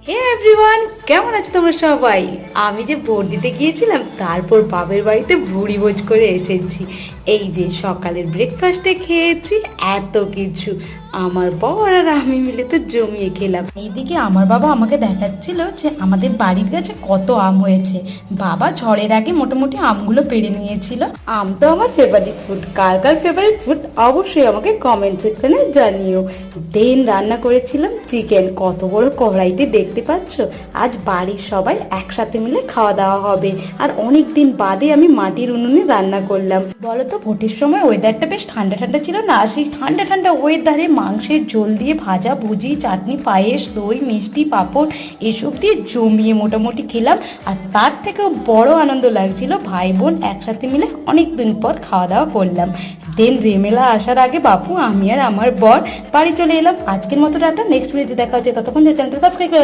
হে everyone, কেমন আছো তোমরা সবাই? আমি যে ভোট দিতে গিয়েছিলাম, তারপর বাপের বাড়িতে ভুড়ি ভোজ করে এসেছি। এই যে সকালের ব্রেকফাস্টে খেয়েছি এত কিছু, আমার বর আর আমি মিলে তো জমিয়ে খেলাম। এইদিকে আমার বাবা আমাকে দেখাচ্ছিল যে আমাদের বাড়ির কাছে কত আম হয়েছে। বাবা ঝড়ের আগে মোটামুটি আমগুলো পেড়ে নিয়েছিল। আম তো আমার ফেভারিট ফুড। কার কার ফেভারিট ফুড অবশ্যই আমাকে কমেন্ট সেকশনে জানিও। দেন রান্না করেছিলাম চিকেন। কত বড় কড়াইতে দেখতে পাচ্ছ। আজ বাড়ির সবাই একসাথে মিলে খাওয়া দাওয়া হবে। আর অনেক দিন বাদে আমি মাটির উনুনে রান্না করলাম। বলো তো, ভোটের সময় ওয়েদারটা বেশ ঠান্ডা ঠান্ডা ছিল না? আর সেই ঠান্ডা ঠান্ডা ওয়েদারে মাংসের ঝোল দিয়ে ভাজা ভুজি, চাটনি, পায়েস, দই, মিষ্টি, পাঁপড় এসব দিয়ে জমিয়ে মোটামুটি খেলাম। আর তার থেকেও বড় আনন্দ লাগছিল, ভাই বোন একসাথে মিলে অনেক দিন পর খাওয়া দাওয়া করলাম। দেন রেমেলা আসার আগে বাপু, আমি আর আমার বর বাড়ি চলে এলাম। আজকের মতো টাটা, নেক্সট ভিডিওতে দেখা হচ্ছে। ততক্ষণ চ্যানেলটা সাবস্ক্রাইব করে